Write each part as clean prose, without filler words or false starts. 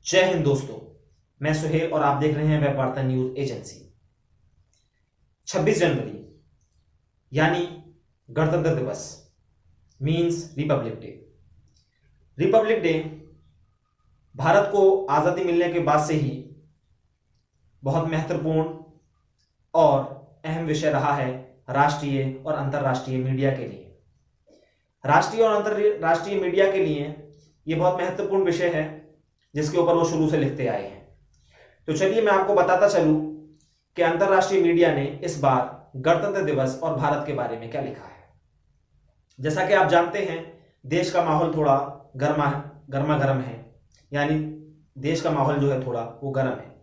जय हिंद दोस्तों। मैं सुहेल और आप देख रहे हैं वेब वार्ता न्यूज एजेंसी। 26 जनवरी यानी गणतंत्र दिवस means Republic day. Republic day Bharat को आजादी मिलने के बाद से ही बहुत महत्वपूर्ण और अहम विषय रहा है राष्ट्रीय और अंतर्राष्ट्रीय मीडिया के लिए। राष्ट्रीय और अंतर्राष्ट्रीय मीडिया के लिए यह बहुत महत्वपूर्ण विषय है जिसके ऊपर वो शुरू से लिखते आए हैं। तो चलिए मैं आपको बताता चलूं कि अंतर्राष्ट्रीय मीडिया ने इस बार गणतंत्र दिवस और भारत के बारे में क्या लिखा है। जैसा कि आप जानते हैं, देश का माहौल थोड़ा गर्मा गर्म है, यानी देश का माहौल जो है थोड़ा वो गर्म है।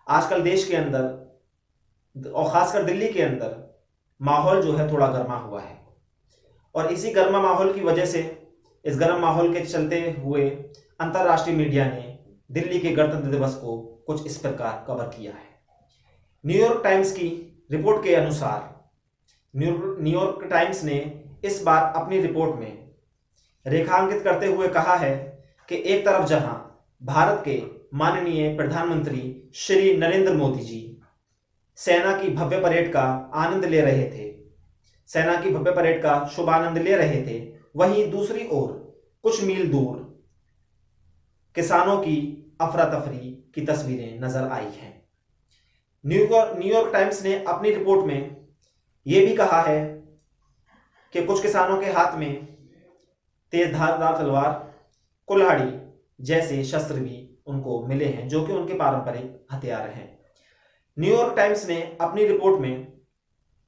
आजकल देश के अंदर और खासकर दिल्ली के अंदर माहौल जो है थोड़ा गर्मा हुआ है और इसी गर्मा माहौल की वजह से इस गर्म माहौल के चलते हुए अंतर्राष्ट्रीय मीडिया ने दिल्ली के गणतंत्र दिवस को कुछ इस प्रकार कवर किया है। न्यूयॉर्क टाइम्स की रिपोर्ट के अनुसार न्यूयॉर्क टाइम्स ने इस बार अपनी रिपोर्ट में रेखांकित करते हुए कहा है कि एक तरफ जहां भारत के माननीय प्रधानमंत्री श्री नरेंद्र मोदी जी सेना की भव्य परेड का आनंद ले रहे थे, सेना की भव्य परेड का शुभ आनंद ले रहे थे, वहीं दूसरी ओर कुछ मील दूर किसानों की अफरा तफरी की तस्वीरें नजर आई हैं। न्यूयॉर्क टाइम्स ने अपनी रिपोर्ट में यह भी कहा है कि कुछ किसानों के हाथ में तेज धारदार तलवार, कुल्हाड़ी जैसे शस्त्र भी उनको मिले हैं जो कि उनके पारंपरिक हथियार हैं। न्यूयॉर्क टाइम्स ने अपनी रिपोर्ट में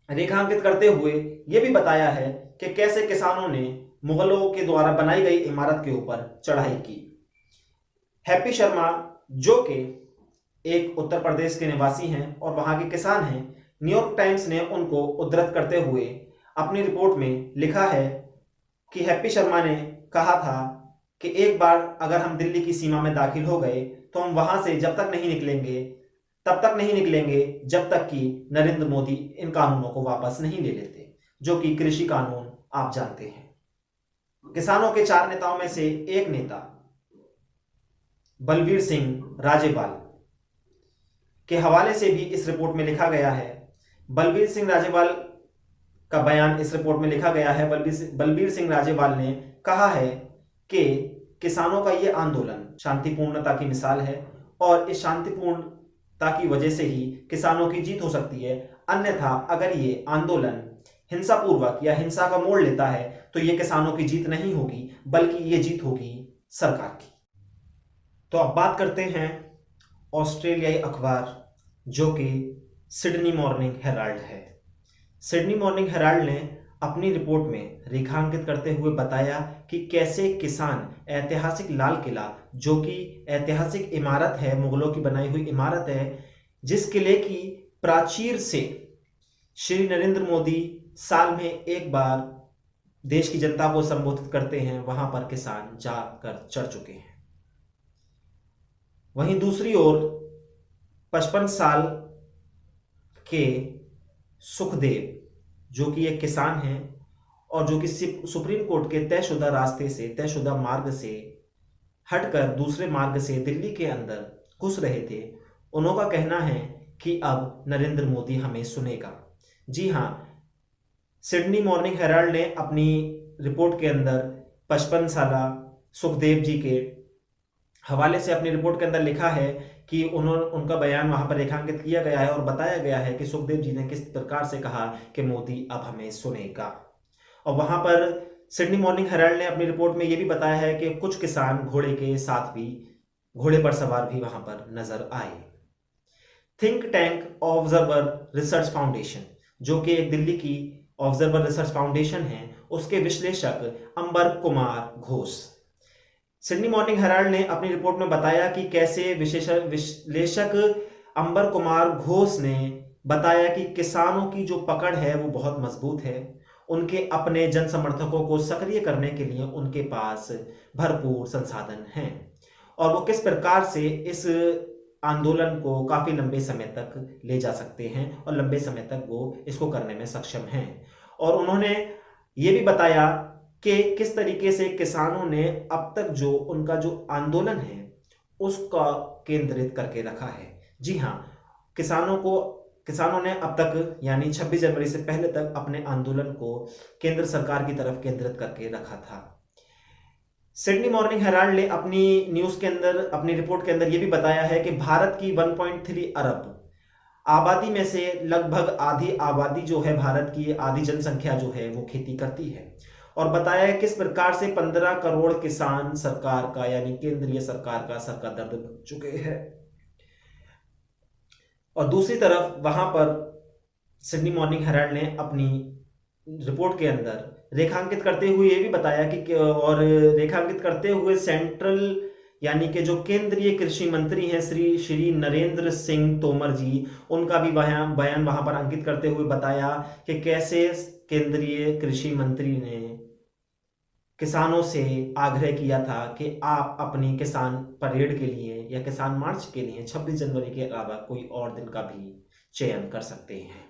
रेखांकित करते हुए यह भी बताया है कि कैसे किसानों ने मुगलों के द्वारा बनाई गई इमारत के ऊपर चढ़ाई की। हैप्पी शर्मा जो कि एक उत्तर प्रदेश के निवासी हैं और वहां के किसान हैं, न्यूयॉर्क टाइम्स ने उनको उद्धृत करते हुए अपनी रिपोर्ट में लिखा है कि हैप्पी शर्मा ने कहा था कि एक बार अगर हम दिल्ली की सीमा में दाखिल हो गए तो हम वहां से तब तक नहीं निकलेंगे जब तक कि नरेंद्र मोदी इन कानूनों को वापस नहीं ले लेते, जो कि कृषि कानून आप जानते हैं। किसानों के 4 नेताओं में से एक नेता बलबीर सिंह राजेवाल के हवाले से भी इस रिपोर्ट में लिखा गया है। बलबीर सिंह राजेवाल का बयान इस रिपोर्ट में लिखा गया है। बलबीर सिंह राजेवाल ने कहा है कि किसानों का यह आंदोलन शांतिपूर्णता की मिसाल है और इस शांतिपूर्णता की वजह से ही किसानों की जीत हो सकती है, अन्यथा अगर ये आंदोलन हिंसापूर्वक या हिंसा का मोड़ लेता है तो ये किसानों की जीत नहीं होगी बल्कि ये जीत होगी सरकार की। तो अब बात करते हैं ऑस्ट्रेलियाई अखबार जो कि सिडनी मॉर्निंग हेराल्ड है। सिडनी मॉर्निंग हेराल्ड ने अपनी रिपोर्ट में रेखांकित करते हुए बताया कि कैसे किसान ऐतिहासिक लाल किला, जो कि ऐतिहासिक इमारत है, मुगलों की बनाई हुई इमारत है, जिस किले की प्राचीर से श्री नरेंद्र मोदी साल में एक बार देश की जनता को संबोधित करते हैं, वहां पर किसान जाकर चढ़ चुके हैं। वहीं दूसरी ओर 55 साल के सुखदेव जो कि एक किसान हैं और जो कि सुप्रीम कोर्ट के तयशुदा रास्ते से, तयशुदा मार्ग से हटकर दूसरे मार्ग से दिल्ली के अंदर घुस रहे थे, उनका कहना है कि अब नरेंद्र मोदी हमें सुनेगा। जी हां, सिडनी मॉर्निंग हेराल्ड ने अपनी रिपोर्ट के अंदर 55 साला सुखदेव जी के हवाले से अपनी रिपोर्ट के अंदर लिखा है कि उनका बयान वहां पर रेखांकित किया गया है और बताया गया है कि सुखदेव जी ने किस प्रकार से कहा कि मोदी अब हमें सुनेगा। और वहां पर सिडनी मॉर्निंग हेराल्ड ने अपनी रिपोर्ट में यह भी बताया है कि कुछ किसान घोड़े के साथ भी, घोड़े पर सवार भी वहां पर नजर आए। Think tank observer research foundation जो कि एक दिल्ली की ऑब्जर्वर रिसर्च फाउंडेशन है, उसके विश्लेषक Amber Kumar Ghosh Sydney Morning Herald ने अपनी रिपोर्ट में बताया कि कैसे विश्लेषक अंबर कुमार घोष ने बताया कि किसानों की जो पकड़ है वो बहुत मजबूत है। उनके अपने जन समर्थकों को सक्रिय करने के लिए उनके पास भरपूर संसाधन हैं और वो किस प्रकार से इस आंदोलन को काफी लंबे समय तक ले जा सकते हैं और लंबे समय तक वो इसको करने में सक्षम हैं। और उन्होंने ये भी बताया कि किस तरीके से किसानों ने अब तक जो उनका जो आंदोलन है उसका केंद्रित करके रखा है। जी हाँ, किसानों ने अब तक यानी 26 जनवरी से पहले तक अपने आंदोलन को केंद्र सरकार की तरफ केंद्रित करके रखा था। सिडनी मॉर्निंग हेराल्ड ने अपनी न्यूज के अंदर, अपनी रिपोर्ट के अंदर यह भी बताया है कि भारत की 1.3 अरब आबादी में से लगभग आधी आबादी जो है, भारत की आधी जनसंख्या जो है वो खेती करती है। और बताया है किस प्रकार से 15 करोड़ किसान सरकार का यानी केंद्रीय सरकार का सर का दर्द बन चुके हैं। और दूसरी तरफ वहां पर सिडनी मॉर्निंग हेराल्ड ने अपनी रिपोर्ट के अंदर रेखांकित करते हुए ये भी बताया और रेखांकित करते हुए सेंट्रल यानी कि जो केंद्रीय कृषि मंत्री हैं श्री श्री नरेंद्र सिंह तोमर जी, उनका भी बयान वहां पर अंकित करते हुए बताया कि कैसे केंद्रीय कृषि मंत्री ने किसानों से आग्रह किया था कि आप अपनी किसान परेड के लिए या किसान मार्च के लिए 26 जनवरी के अलावा कोई और दिन का भी चयन कर सकते हैं।